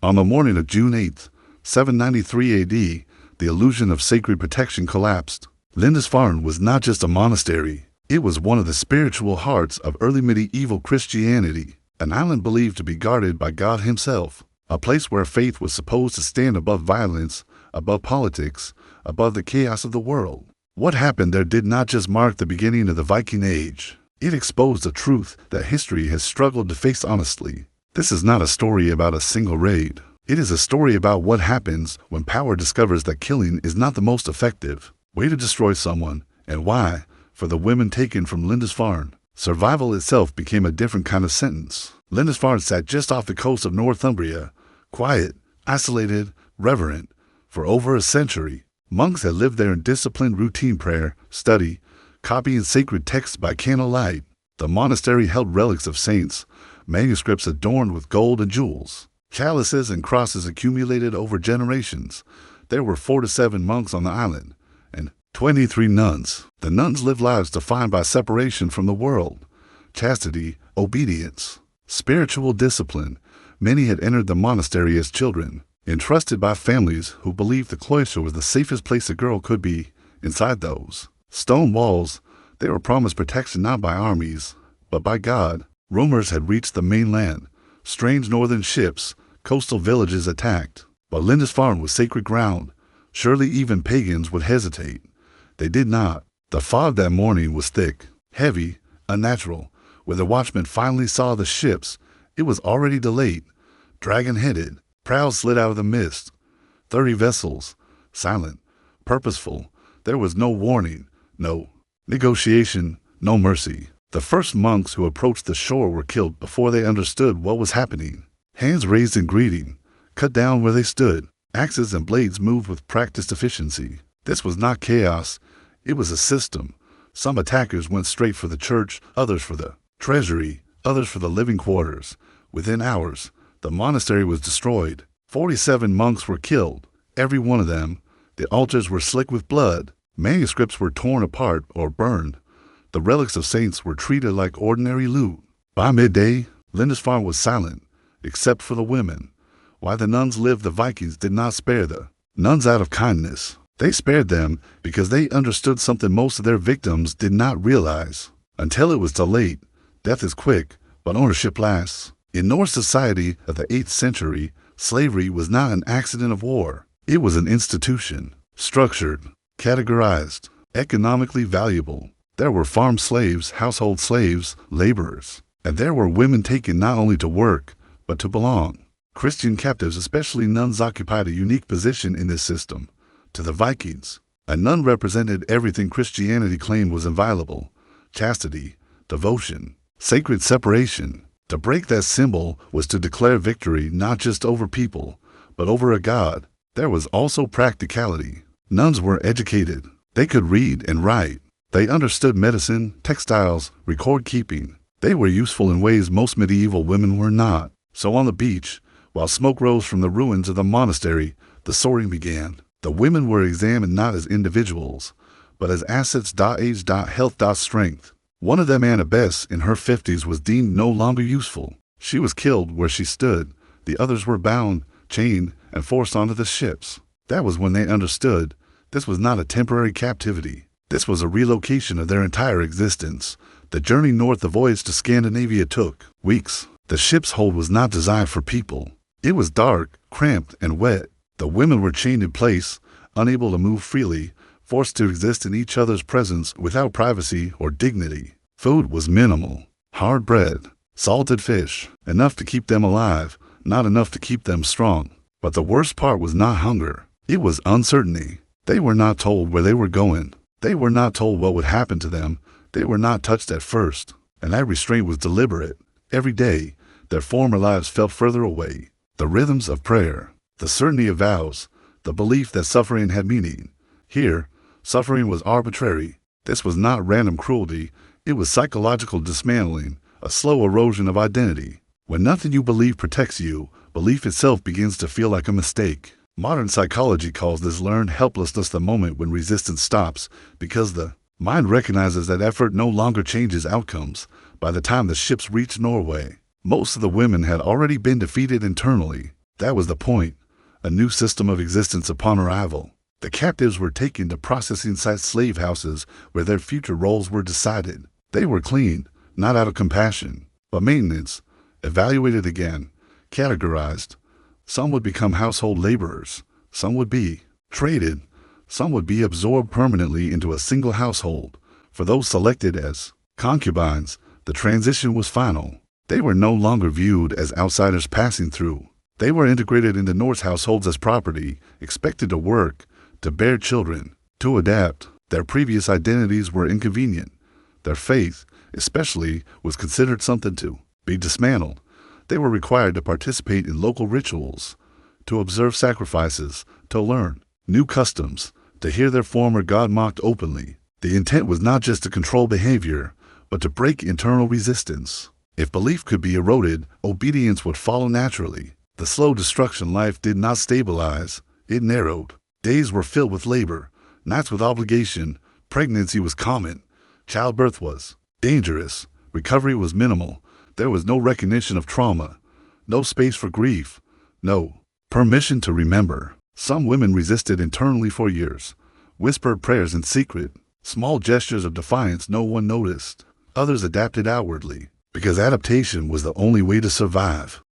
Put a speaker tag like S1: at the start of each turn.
S1: On the morning of June 8, 793 AD, the illusion of sacred protection collapsed. Lindisfarne was not just a monastery. It was one of the spiritual hearts of early medieval Christianity, an island believed to be guarded by God himself, a place where faith was supposed to stand above violence, above politics, above the chaos of the world. What happened there did not just mark the beginning of the Viking Age. It exposed a truth that history has struggled to face honestly. This is not a story about a single raid. It is a story about what happens when power discovers that killing is not the most effective way to destroy someone, and why, for the women taken from Lindisfarne, survival itself became a different kind of sentence. Lindisfarne sat just off the coast of Northumbria, quiet, isolated, reverent. For over a century, monks had lived there in disciplined routine prayer, study, copying sacred texts by candlelight. The monastery held relics of saints, manuscripts adorned with gold and jewels, chalices and crosses accumulated over generations. There were 4 to 7 monks on the island, and 23 nuns. The nuns lived lives defined by separation from the world, chastity, obedience, spiritual discipline. Many had entered the monastery as children, entrusted by families who believed the cloister was the safest place a girl could be. Inside those stone walls, they were promised protection not by armies, but by God. Rumors had reached the mainland, strange northern ships, coastal villages attacked. But Lindisfarne was sacred ground. Surely even pagans would hesitate. They did not. The fog that morning was thick, heavy, unnatural. When the watchmen finally saw the ships, it was already delayed. Dragon-headed, prows slid out of the mist. 30 vessels, silent, purposeful. There was no warning, no negotiation, no mercy. The first monks who approached the shore were killed before they understood what was happening. Hands raised in greeting, cut down where they stood. Axes and blades moved with practiced efficiency. This was not chaos, it was a system. Some attackers went straight for the church, others for the treasury, others for the living quarters. Within hours, the monastery was destroyed. 47 monks were killed, every one of them. The altars were slick with blood. Manuscripts were torn apart or burned. The relics of saints were treated like ordinary loot. By midday, Lindisfarne was silent, except for the women. Why the nuns lived, the Vikings did not spare the nuns out of kindness. They spared them because they understood something most of their victims did not realize. Until it was too late, death is quick, but ownership lasts. In Norse society of the 8th century, slavery was not an accident of war. It was an institution, structured, categorized, economically valuable. There were farm slaves, household slaves, laborers, and there were women taken not only to work, but to belong. Christian captives, especially nuns, occupied a unique position in this system. To the Vikings, a nun represented everything Christianity claimed was inviolable: chastity, devotion, sacred separation. To break that symbol was to declare victory not just over people, but over a god. There was also practicality. Nuns were educated. They could read and write. They understood medicine, textiles, record keeping. They were useful in ways most medieval women were not. So on the beach, while smoke rose from the ruins of the monastery, the sorting began. The women were examined not as individuals, but as assets. Age, health, strength. One of them, Anna Bess, in her 50s, was deemed no longer useful. She was killed where she stood. The others were bound, chained, and forced onto the ships. That was when they understood this was not a temporary captivity. This was a relocation of their entire existence. The journey north, the voyage to Scandinavia, took weeks. The ship's hold was not designed for people. It was dark, cramped, and wet. The women were chained in place, unable to move freely, forced to exist in each other's presence without privacy or dignity. Food was minimal: hard bread, salted fish, enough to keep them alive, not enough to keep them strong. But the worst part was not hunger. It was uncertainty. They were not told where they were going. They were not told what would happen to them. They were not touched at first, and that restraint was deliberate. Every day, their former lives felt further away. The rhythms of prayer, the certainty of vows, the belief that suffering had meaning. Here, suffering was arbitrary. This was not random cruelty. It was psychological dismantling, a slow erosion of identity. When nothing you believe protects you, belief itself begins to feel like a mistake. Modern psychology calls this learned helplessness the moment when resistance stops, because the mind recognizes that effort no longer changes outcomes. By the time the ships reached Norway, most of the women had already been defeated internally. That was the point, a new system of existence upon arrival. The captives were taken to processing-site slave houses where their future roles were decided. They were cleaned, not out of compassion, but maintenance, evaluated again, categorized. Some would become household laborers, some would be traded, some would be absorbed permanently into a single household. For those selected as concubines, the transition was final. They were no longer viewed as outsiders passing through. They were integrated into Norse households as property, expected to work, to bear children, to adapt. Their previous identities were inconvenient. Their faith, especially, was considered something to be dismantled. They were required to participate in local rituals, to observe sacrifices, to learn new customs, to hear their former god mocked openly. The intent was not just to control behavior, but to break internal resistance. If belief could be eroded, obedience would follow naturally. The slow destruction life did not stabilize, it narrowed. Days were filled with labor, nights with obligation. Pregnancy was common. Childbirth was dangerous. Recovery was minimal. There was no recognition of trauma, no space for grief, no permission to remember. Some women resisted internally for years, whispered prayers in secret, small gestures of defiance no one noticed. Others adapted outwardly, because adaptation was the only way to survive.